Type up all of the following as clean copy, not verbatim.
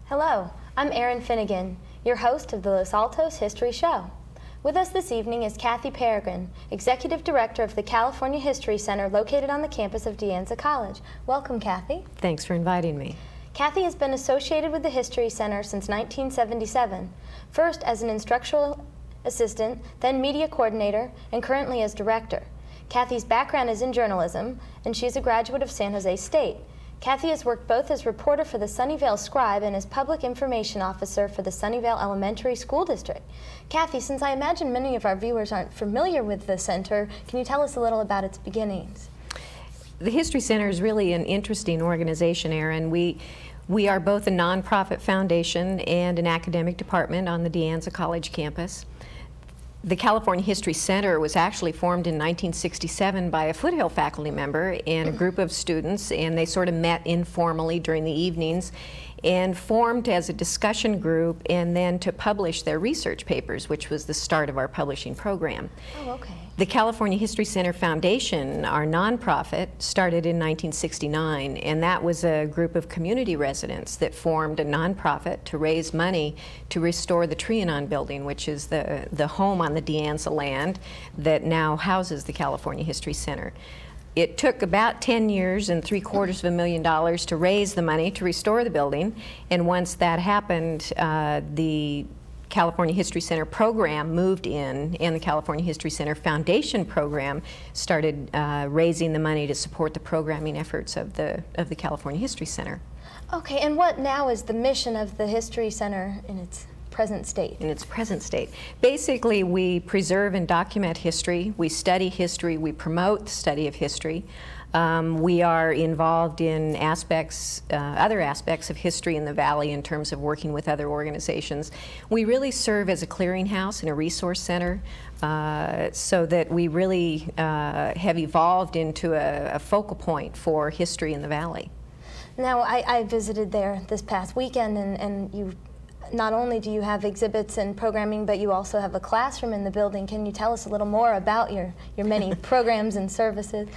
Hello, I'm Erin Finnegan, your host of the Los Altos History Show. With us this evening is Kathi Peregrin, Executive Director of the California History Center located on the campus of Anza College. Welcome, Kathi. Thanks for inviting me. Kathi has been associated with the History Center since 1977, first as an instructional assistant, then media coordinator, and currently as director. Kathi's background is in journalism, and she is a graduate of San Jose State. Kathi has worked both as reporter for the Sunnyvale Scribe and as public information officer for the Sunnyvale Elementary School District. Kathi, since I imagine many of our viewers aren't familiar with the center, can you tell us a little about its beginnings? The History Center is really an interesting organization, Erin. We are both a nonprofit foundation and an academic department on the Anza College campus. The California History Center was actually formed in 1967 by a Foothill faculty member and a group of students, and they sort of met informally during the evenings and formed as a discussion group and then to publish their research papers, which was the start of our publishing program. Oh, okay. The California History Center Foundation, our nonprofit, started in 1969, and that was a group of community residents that formed a nonprofit to raise money to restore the Trianon building, which is the home on the Anza land that now houses the California History Center. It took about 10 years and $750,000 to raise the money to restore the building, and once that happened, the California History Center program moved in, and the California History Center Foundation program started raising the money to support the programming efforts of the California History Center. Okay, and what now is the mission of the History Center in its present state? In its present state. Basically, we preserve and document history, we study history, we promote the study of history. We are involved in other aspects of history in the Valley in terms of working with other organizations. We really serve as a clearinghouse and a resource center so that we really have evolved into a focal point for history in the Valley. Now, I visited there this past weekend, and you not only do you have exhibits and programming, but you also have a classroom in the building. Can you tell us a little more about your many programs and services?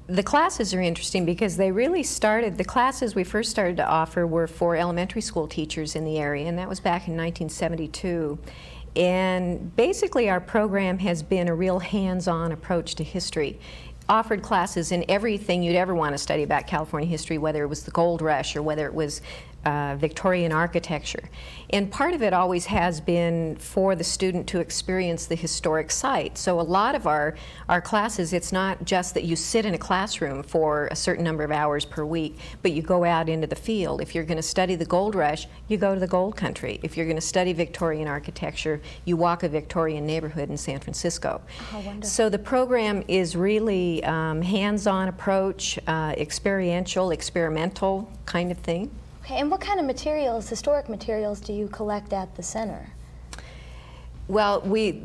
The classes are interesting because they really started, the classes we first started to offer were for elementary school teachers in the area, and that was back in 1972. And basically our program has been a real hands-on approach to history. Offered classes in everything you'd ever want to study about California history, whether it was the gold rush or whether it was Victorian architecture. And part of it always has been for the student to experience the historic site. So a lot of our classes, it's not just that you sit in a classroom for a certain number of hours per week, but you go out into the field. If you're going to study the gold rush, you go to the gold country. If you're going to study Victorian architecture, you walk a Victorian neighborhood in San Francisco. Oh, wonderful. So the program is really hands-on approach, experiential, experimental kind of thing. Okay, and what kind of materials, historic materials, do you collect at the center? Well, we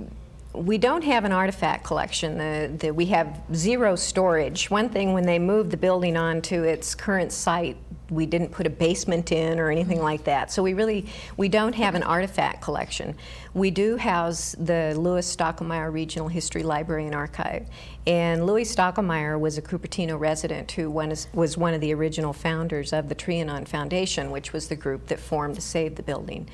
don't have an artifact collection. We have zero storage. One thing, when they moved the building onto its current site, we didn't put a basement in or anything like that. So we don't have an artifact collection. We do house the Louis Stockelmeyer Regional History Library and Archive. And Louis Stockelmeyer was a Cupertino resident who was one of the original founders of the Trianon Foundation, which was the group that formed to save the building.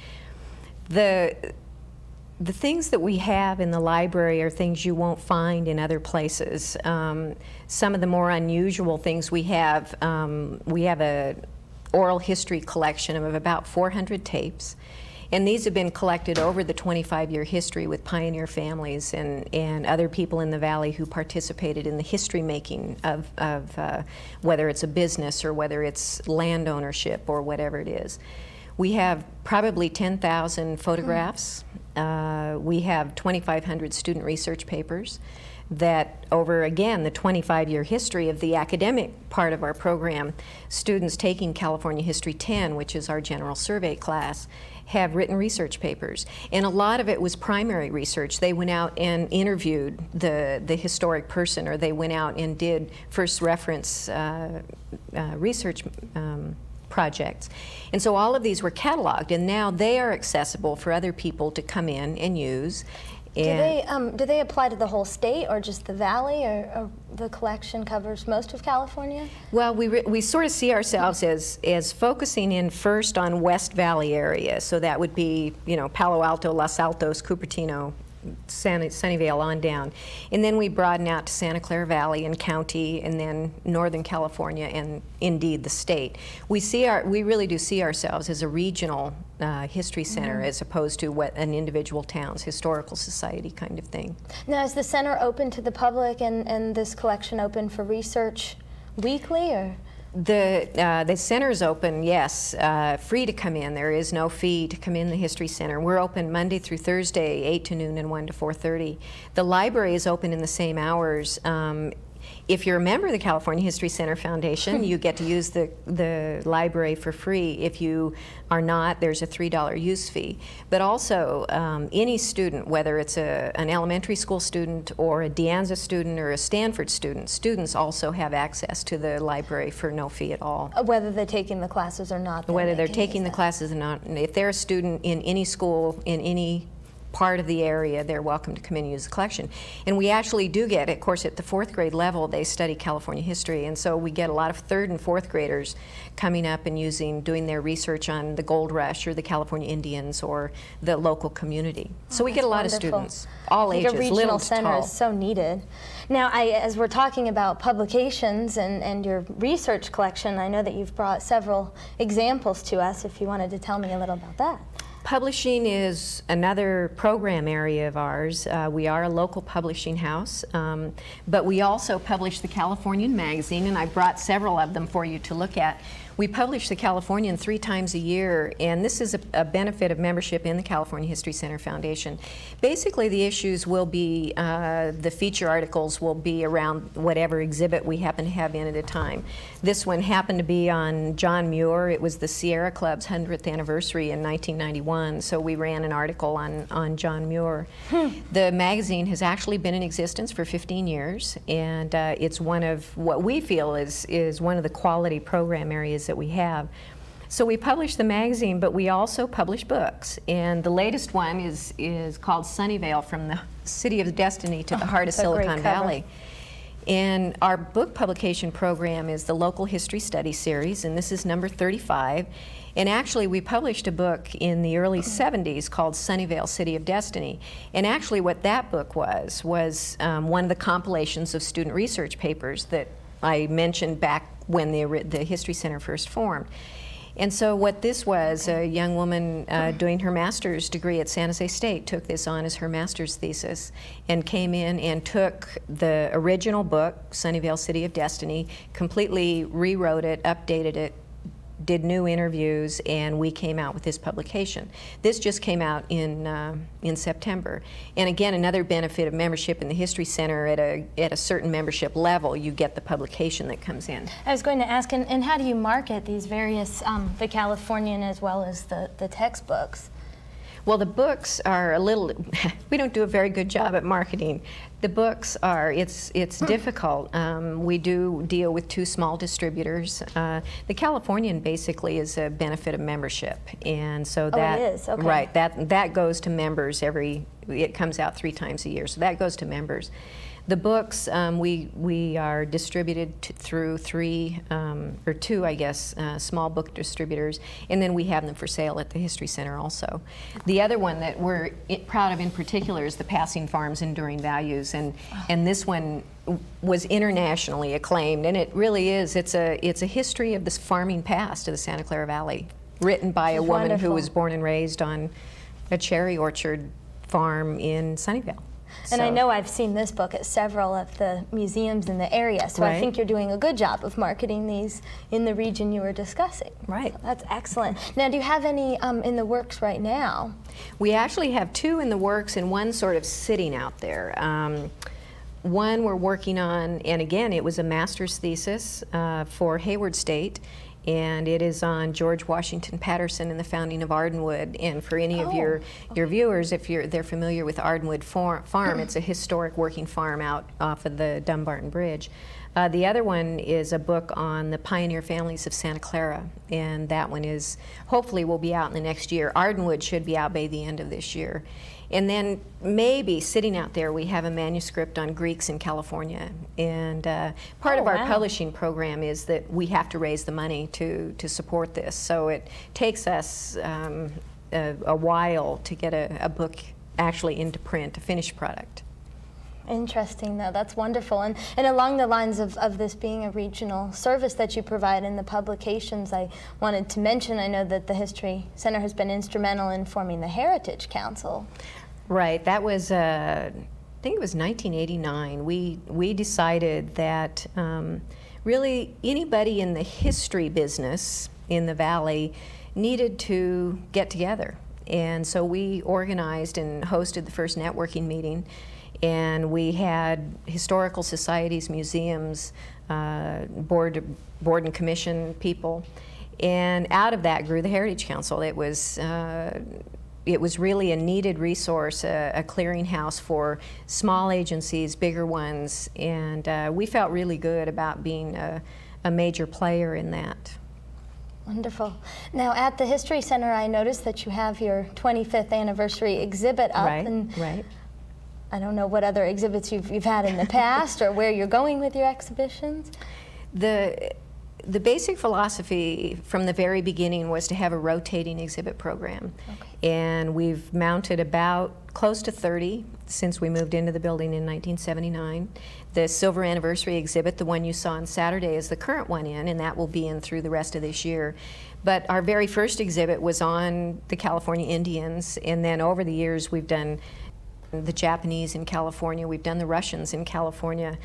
The things that we have in the library are things you won't find in other places. Some of the more unusual things we have an oral history collection of about 400 tapes. And these have been collected over the 25-year history with pioneer families and other people in the valley who participated in the history making of whether it's a business or whether it's land ownership or whatever it is. We have probably 10,000 photographs. We have 2,500 student research papers that over, again, the 25-year history of the academic part of our program, students taking California History 10, which is our general survey class, have written research papers. And a lot of it was primary research. They went out and interviewed the historic person, or they went out and did first reference research projects. And so all of these were cataloged, and now they are accessible for other people to come in and use. Do they apply to the whole state or just the valley, or the collection covers most of California? Well, we sort of see ourselves as focusing in first on West Valley area, so that would be, you know, Palo Alto, Los Altos, Cupertino, Sunnyvale on down. And then we broaden out to Santa Clara Valley and County, and then Northern California, and indeed the state. We really do see ourselves as a regional history center, as opposed to what an individual town's historical society kind of thing. Now, is the center open to the public, and this collection open for research weekly, or? The center's open, yes, free to come in. There is no fee to come in the History Center. We're open Monday through Thursday, 8 to noon and 1 to 4:30. The library is open in the same hours. If you're a member of the California History Center Foundation, you get to use the library for free. If you are not, there's a $3 use fee. But also, any student, whether it's an elementary school student or a Anza student or a Stanford student, students also have access to the library for no fee at all. Whether they're taking the classes or not. Whether they're taking the classes or not. And if they're a student in any school, in any part of the area, they're welcome to come in and use the collection. And we actually do get, of course, at the 4th grade level, they study California history, and so we get a lot of 3rd and 4th graders coming up and doing their research on the gold rush or the California Indians or the local community. So we get a lot of students, all ages, little to tall. A regional center is so needed. Now, as we're talking about publications and your research collection, I know that you've brought several examples to us, if you wanted to tell me a little about that. Publishing is another program area of ours. We are a local publishing house, but we also publish the Californian Magazine, and I brought several of them for you to look at. We publish the Californian 3 times a year, and this is a benefit of membership in the California History Center Foundation. Basically, the issues will be, the feature articles will be around whatever exhibit we happen to have in at a time. This one happened to be on John Muir. It was the Sierra Club's 100th anniversary in 1991, so we ran an article on John Muir. The magazine has actually been in existence for 15 years, and it's one of what we feel is one of the quality program areas that we have. So we publish the magazine, but we also publish books. And the latest one is called Sunnyvale, From the City of Destiny to the Heart of Silicon Valley. And our book publication program is the Local History Study Series, and this is number 35. And actually, we published a book in the early 70s called Sunnyvale, City of Destiny. And actually what that book was one of the compilations of student research papers that I mentioned back when the History Center first formed. And so what this was, a young woman doing her master's degree at San Jose State took this on as her master's thesis and came in and took the original book, Sunnyvale, City of Destiny, completely rewrote it, updated it, did new interviews, and we came out with this publication. This just came out in September. And again, another benefit of membership in the History Center, at a certain membership level, you get the publication that comes in. I was going to ask, and how do you market these various, the Californian as well as the textbooks? Well, the books are a little, we don't do a very good job at marketing. The books are, it's difficult. We do deal with 2 small distributors. The Californian basically is a benefit of membership. And so that, it is, okay. Right, that goes to members it comes out 3 times a year, so that goes to members. The books, we are distributed through 2, I guess, small book distributors, and then we have them for sale at the History Center also. The other one that we're proud of in particular is the Passing Farms Enduring Values, and this one was internationally acclaimed, and it really is. It's a history of this farming past of the Santa Clara Valley. written by a woman Wonderful. who was born and raised on a cherry orchard farm in Sunnyvale. And I So- know I've seen this book at several of the museums in the area, so I Right. think you're doing a good job of marketing these in the region you were discussing. Right. So that's excellent. Now, do you have any in the works right now? We actually have 2 in the works and 1 sort of sitting out there. One we're working on, and again, it was a master's thesis for Hayward State, and it is on George Washington Patterson and the founding of Ardenwood. And for any of your viewers, if they're familiar with Ardenwood Farm, it's a historic working farm out off of the Dumbarton Bridge. The other one is a book on the pioneer families of Santa Clara, and that one is hopefully will be out in the next year. Ardenwood should be out by the end of this year. And then maybe sitting out there, we have a manuscript on Greeks in California. And part of our wow. publishing program is that we have to raise the money to support this. So it takes us a while to get a book actually into print, a finished product. Interesting, though. That's wonderful. And along the lines of this being a regional service that you provide in the publications, I wanted to mention, I know that the History Center has been instrumental in forming the Heritage Council. Right, that was, I think it was 1989. We decided that really anybody in the history business in the Valley needed to get together. And so we organized and hosted the first networking meeting. And we had historical societies, museums, board and commission people, and out of that grew the Heritage Council. It was really a needed resource, a clearinghouse for small agencies, bigger ones, and we felt really good about being a major player in that. Wonderful. Now, at the History Center, I noticed that you have your 25th anniversary exhibit up. Right, and right. I don't know what other exhibits you've had in the past or where you're going with your exhibitions. The basic philosophy from the very beginning was to have a rotating exhibit program. Okay. And we've mounted about close to 30 since we moved into the building in 1979. The silver anniversary exhibit, the one you saw on Saturday, is the current one in, and that will be in through the rest of this year. But our very first exhibit was on the California Indians, and then over the years we've done the Japanese in California, we've done the Russians in California,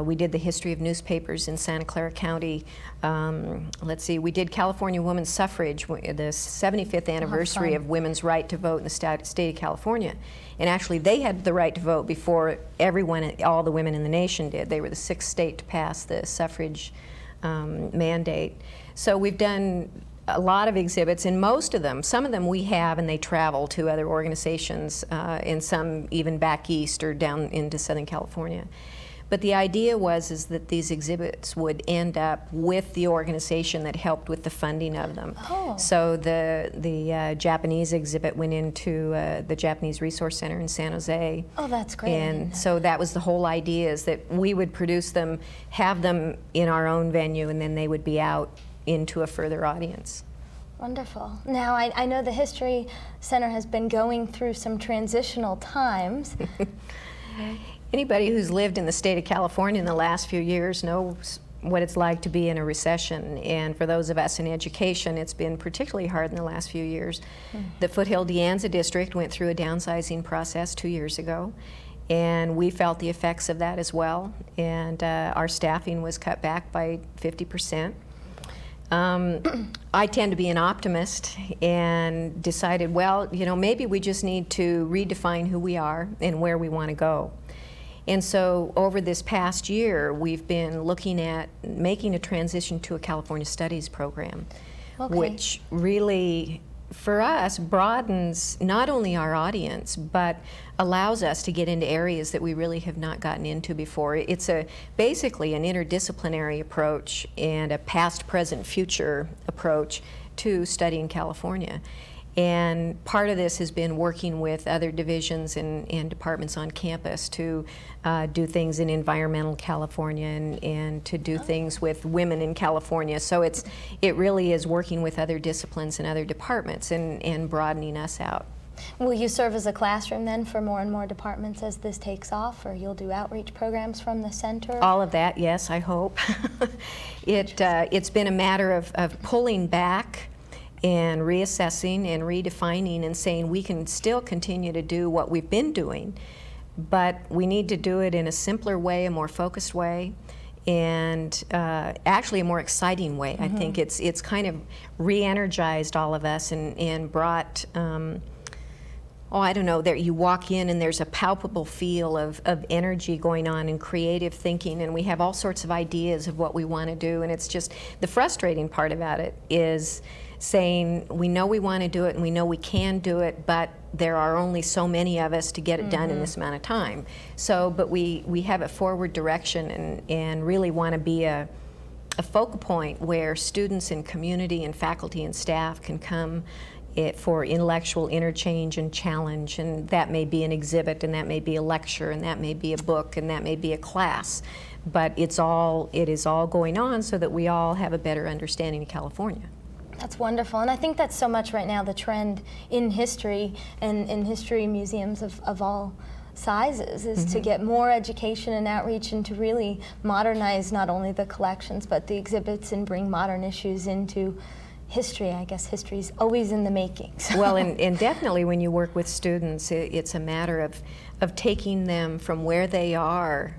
we did the history of newspapers in Santa Clara County. Let's see, we did California women's suffrage, the 75th anniversary of women's right to vote in the state of California. And actually they had the right to vote before everyone, all the women in the nation did. They were the 6th state to pass the suffrage mandate. So we've done a lot of exhibits, and most of them, some of them we have and they travel to other organizations, and some even back east or down into Southern California. But the idea is that these exhibits would end up with the organization that helped with the funding of them. Oh. So the Japanese exhibit went into the Japanese Resource Center in San Jose. Oh, that's great. And so that was the whole idea, is that we would produce them, have them in our own venue, and then they would be out into a further audience. Wonderful. Now, I know the History Center has been going through some transitional times. Anybody who's lived in the state of California in the last few years knows what it's like to be in a recession. And for those of us in education, it's been particularly hard in the last few years. The Foothill de Anza district went through a downsizing process 2 years ago, and we felt the effects of that as well. And our staffing was cut back by 50%. I tend to be an optimist and decided, well, you know, maybe we just need to redefine who we are and where we want to go. And so over this past year, we've been looking at making a transition to a California Studies program, which really, for us, broadens not only our audience, but allows us to get into areas that we really have not gotten into before. It's basically an interdisciplinary approach and a past, present, future approach to studying California. And part of this has been working with other divisions and departments on campus to do things in environmental California and to do things with women in California. So it really is working with other disciplines and other departments and broadening us out. Will you serve as a classroom then for more and more departments as this takes off, or you'll do outreach programs from the center? All of that, yes, I hope. It's been a matter of pulling back and reassessing and redefining and saying we can still continue to do what we've been doing, but we need to do it in a simpler way, a more focused way, and actually a more exciting way. I think it's kind of re-energized all of us and brought, I don't know, there you walk in and there's a palpable feel of energy going on and creative thinking, and we have all sorts of ideas of what we want to do, and it's just, the frustrating part about it is saying we know we want to do it and we know we can do it, but there are only so many of us to get it done in this amount of time. So, but we have a forward direction and really want to be a focal point where students and community and faculty and staff can come for intellectual interchange and challenge, and that may be an exhibit, and that may be a lecture, and that may be a book, and that may be a class, but it is all going on so that we all have a better understanding of California. That's wonderful, and I think that's so much right now the trend in history and in history museums of all sizes is to get more education and outreach and to really modernize not only the collections but the exhibits and bring modern issues into history. I guess history's always in the making. So. Well, and definitely when you work with students, it's a matter of taking them from where they are,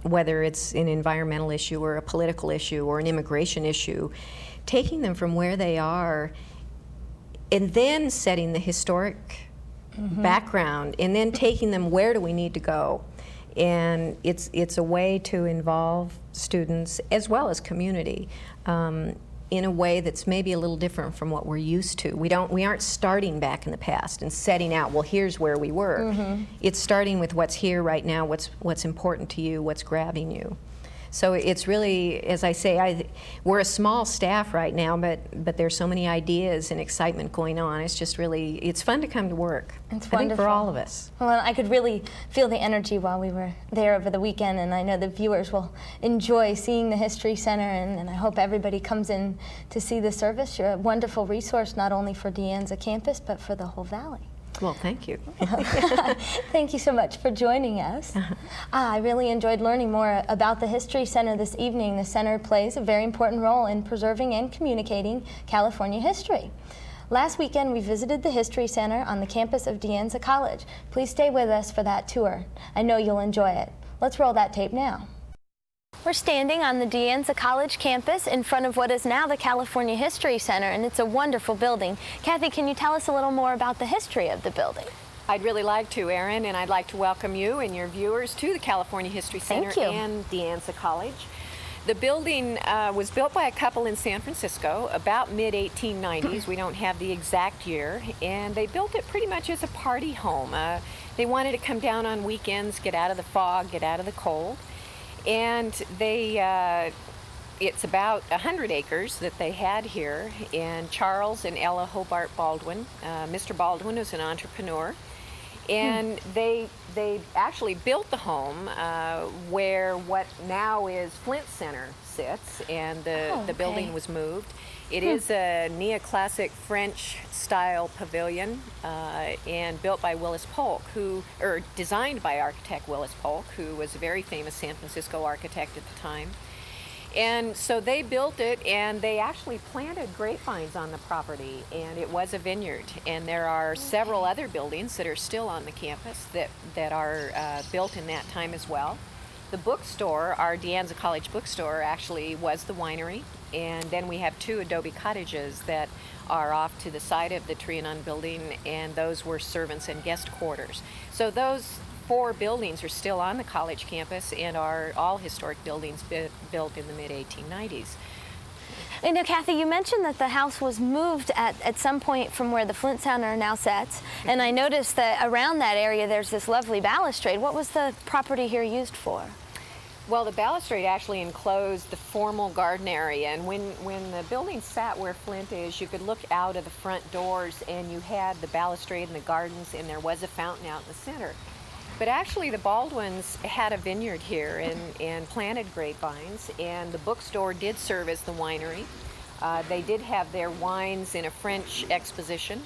whether it's an environmental issue or a political issue or an immigration issue, taking them from where they are and then setting the historic background and then taking them where do we need to go. And it's a way to involve students as well as community in a way that's maybe a little different from what we're used to. We aren't starting back in the past and setting out, well, here's where we were. It's starting with what's here right now, what's important to you, what's grabbing you. So it's really, as I say, we're a small staff right now, but there's so many ideas and excitement going on. It's just really, it's fun to come to work. It's I wonderful. think for all of us. Well, I could really feel the energy while we were there over the weekend, and I know the viewers will enjoy seeing the History Center, and I hope everybody comes in to see the service. You're a wonderful resource not only for the Anza campus, but for the whole valley. Well, thank you. Thank you so much for joining us. I really enjoyed learning more about the History Center this evening. The center plays a very important role in preserving and communicating California history. Last weekend, we visited the History Center on the campus of De Anza College. Please stay with us for that tour. I know you'll enjoy it. Let's roll that tape now. We're standing on the De Anza College campus in front of what is now the California History Center, and it's a wonderful building. Kathi, can you tell us a little more about the history of the building? I'd really like to, Erin, and I'd like to welcome you and your viewers to the California History Center and De Anza College. The building was built by a couple in San Francisco about mid-1890s. We don't have the exact year, and they built it pretty much as a party home. They wanted to come down on weekends, get out of the fog, get out of the cold. And it's about 100 acres that they had here, and Charles and Ella Hobart Baldwin. Mr. Baldwin was an entrepreneur, and they actually built the home where what now is Flint Center sits, and the building was moved. It is a neoclassic French-style pavilion and built by Willis Polk, designed by architect Willis Polk, who was a very famous San Francisco architect at the time. And so they built it, and they actually planted grapevines on the property, and it was a vineyard. And there are several other buildings that are still on the campus that are built in that time as well. The bookstore, our De Anza College bookstore, actually was the winery, and then we have 2 adobe cottages that are off to the side of the Trianon building, and those were servants and guest quarters. So those 4 buildings are still on the college campus and are all historic buildings built in the mid-1890s. You know, Kathi, you mentioned that the house was moved at some point from where the Flint Center now sits, and I noticed that around that area there's this lovely balustrade. What was the property here used for? Well, the balustrade actually enclosed the formal garden area, and when the building sat where Flint is, you could look out of the front doors and you had the balustrade and the gardens, and there was a fountain out in the center. But actually the Baldwins had a vineyard here and planted grapevines, and the bookstore did serve as the winery. They did have their wines in a French exposition,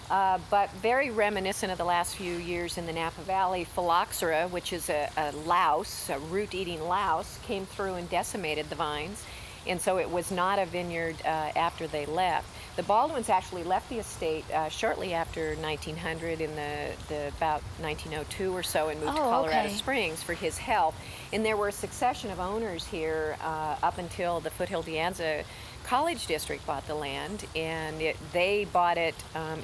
but very reminiscent of the last few years in the Napa Valley. Phylloxera, which is a louse, a root-eating louse, came through and decimated the vines. and so it was not a vineyard after they left. The Baldwins actually left the estate shortly after 1900 in the about 1902 or so, and moved to Colorado Springs for his health. And there were a succession of owners here up until the Foothill de Anza College District bought the land, and they bought it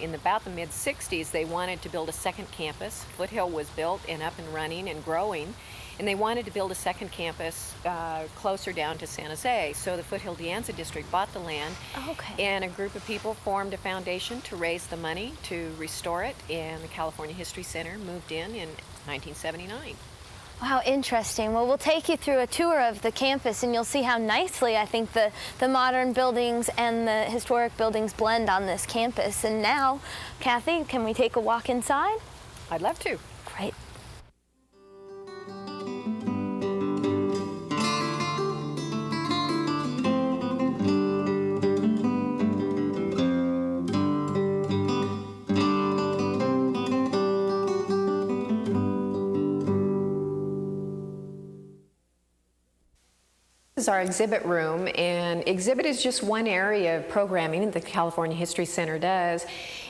in about the mid-60s. They wanted to build a second campus. Foothill was built and up and running and growing, and they wanted to build a second campus closer down to San Jose. So the Foothill de Anza District bought the land, and a group of people formed a foundation to raise the money to restore it, and the California History Center moved in 1979. Wow, interesting. Well, we'll take you through a tour of the campus, and you'll see how nicely I think the modern buildings and the historic buildings blend on this campus. And now, Kathi, can we take a walk inside? I'd love to. Great. This is our exhibit room, and exhibit is just one area of programming that the California History Center does.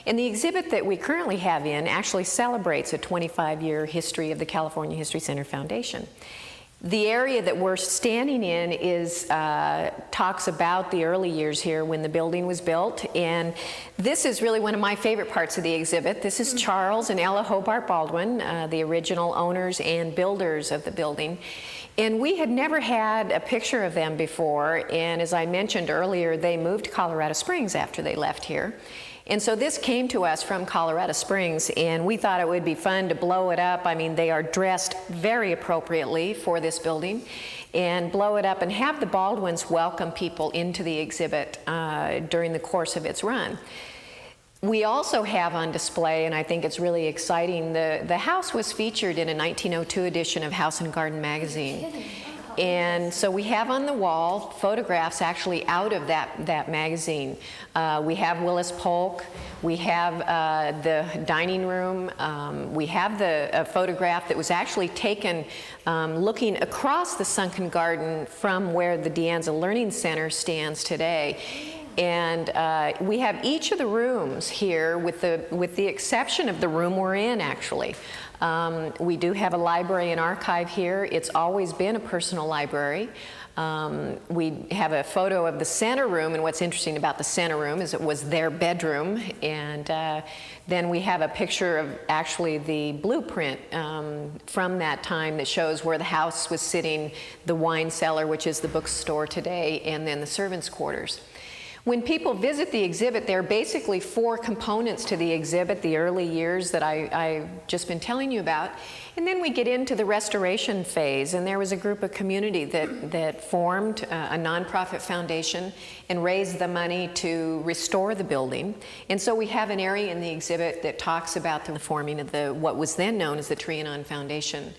And the exhibit that we currently have in actually celebrates a 25-year history of the California History Center Foundation. The area that we're standing in is talks about the early years here when the building was built, and this is really one of my favorite parts of the exhibit. This is Charles and Ella Hobart Baldwin, the original owners and builders of the building. And we had never had a picture of them before, and as I mentioned earlier, they moved to Colorado Springs after they left here. And so this came to us from Colorado Springs, and we thought it would be fun to blow it up. I mean, they are dressed very appropriately for this building, and blow it up and have the Baldwins welcome people into the exhibit during the course of its run. We also have on display, and I think it's really exciting, the house was featured in a 1902 edition of House and Garden magazine. And so we have on the wall photographs actually out of that magazine. We have Willis Polk, we have the dining room, we have a photograph that was actually taken looking across the sunken garden from where the De Anza Learning Center stands today. And we have each of the rooms here, with the exception of the room we're in, actually. We do have a library and archive here. It's always been a personal library. We have a photo of the center room, and what's interesting about the center room is it was their bedroom. And then we have a picture of actually the blueprint from that time that shows where the house was sitting, the wine cellar, which is the bookstore today, and then the servants' quarters. When people visit the exhibit, there are basically four components to the exhibit, the early years that I've just been telling you about. And then we get into the restoration phase, and there was a group of community that formed a nonprofit foundation and raised the money to restore the building. And so we have an area in the exhibit that talks about the forming of what was then known as the Trianon Foundation.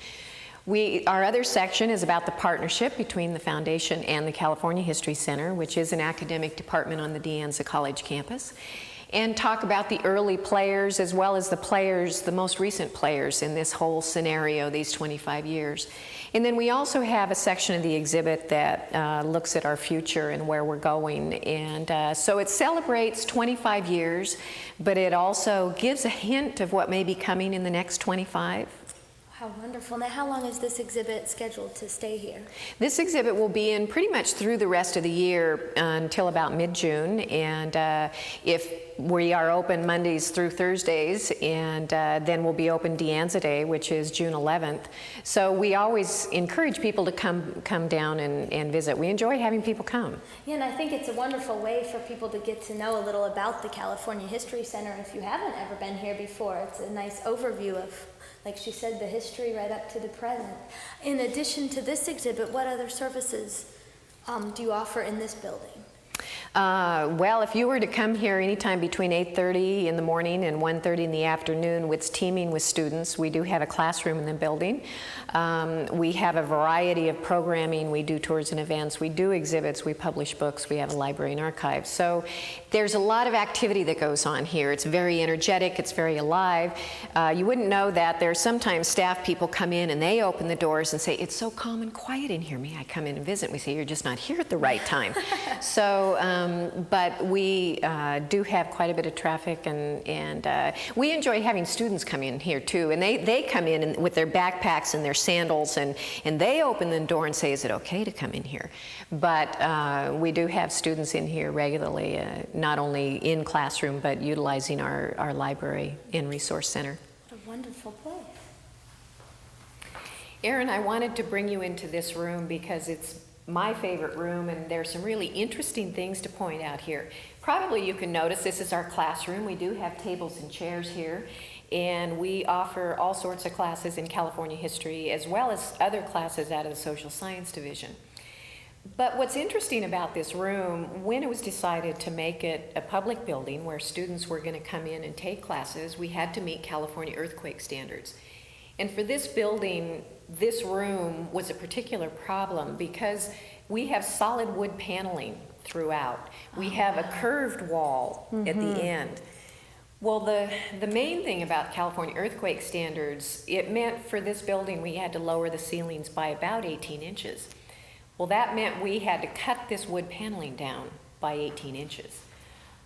Our other section is about the partnership between the foundation and the California History Center, which is an academic department on the De Anza College campus, and talk about the early players as well as the most recent players in this whole scenario, these 25 years. And then we also have a section of the exhibit that looks at our future and where we're going. And so it celebrates 25 years, but it also gives a hint of what may be coming in the next 25. How wonderful. Now, how long is this exhibit scheduled to stay here? This exhibit will be in pretty much through the rest of the year until about mid-June, and if we are open Mondays through Thursdays, and then we'll be open De Anza Day, which is June 11th. So we always encourage people to come down and visit. We enjoy having people come. Yeah, and I think it's a wonderful way for people to get to know a little about the California History Center if you haven't ever been here before. It's a nice overview of, like she said, the history right up to the present. In addition to this exhibit, what other services do you offer in this building? Well, if you were to come here anytime between 8:30 in the morning and 1:30 in the afternoon, it's teeming with students. We do have a classroom in the building. We have a variety of programming. We do tours and events. We do exhibits. We publish books. We have a library and archive. So there's a lot of activity that goes on here. It's very energetic. It's very alive. You wouldn't know that. There's sometimes staff people come in and they open the doors and say, "It's so calm and quiet in here. May I come in and visit?" We say, "You're just not here at the right time." So, but we do have quite a bit of traffic, and we enjoy having students come in here too. And they come in with their backpacks and their sandals, and they open the door and say, "Is it okay to come in here?" But we do have students in here regularly, not only in classroom, but utilizing our library and resource center. A wonderful place. Erin, I wanted to bring you into this room because it's my favorite room, and there's some really interesting things to point out here. Probably you can notice this is our classroom. We do have tables and chairs here, and we offer all sorts of classes in California history as well as other classes out of the social science division. But what's interesting about this room, when it was decided to make it a public building where students were going to come in and take classes, we had to meet California earthquake standards. And for this building, this room was a particular problem because we have solid wood paneling throughout. We have a curved wall at the end. Well, the main thing about California earthquake standards, it meant for this building we had to lower the ceilings by about 18 inches. Well, that meant we had to cut this wood paneling down by 18 inches.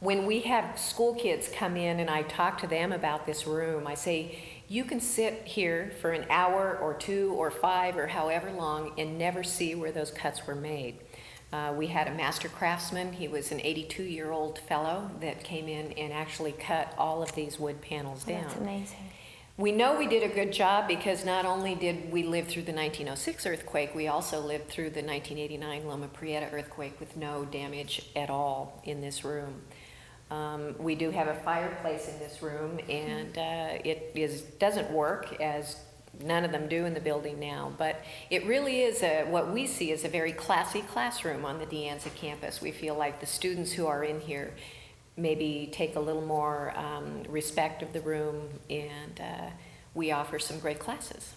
When we have school kids come in and I talk to them about this room, I say, "You can sit here for an hour or 2 or 5 or however long and never see where those cuts were made." We had a master craftsman. He was an 82-year-old fellow that came in and actually cut all of these wood panels down. That's amazing. We know we did a good job because not only did we live through the 1906 earthquake, we also lived through the 1989 Loma Prieta earthquake with no damage at all in this room. We do have a fireplace in this room, and it doesn't work, as none of them do in the building now, but it really is what we see as a very classy classroom on the De Anza campus. We feel like the students who are in here maybe take a little more respect of the room, and we offer some great classes.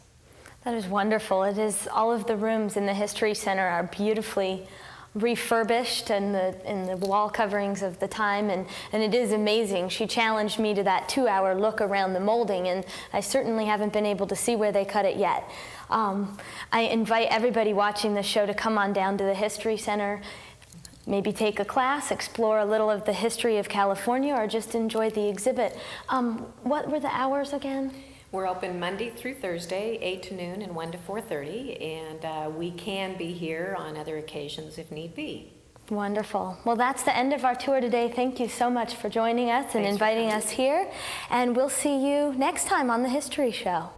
That is wonderful. It is, all of the rooms in the History Center are beautifully refurbished and the wall coverings of the time, and it is amazing. She challenged me to that 2-hour look around the molding, and I certainly haven't been able to see where they cut it yet. I invite everybody watching the show to come on down to the History Center, maybe take a class, explore a little of the history of California, or just enjoy the exhibit. What were the hours again? We're open Monday through Thursday, 8 to noon and 1 to 4:30, and we can be here on other occasions if need be. Wonderful. Well, that's the end of our tour today. Thank you so much for joining us and inviting us here, and we'll see you next time on The History Show.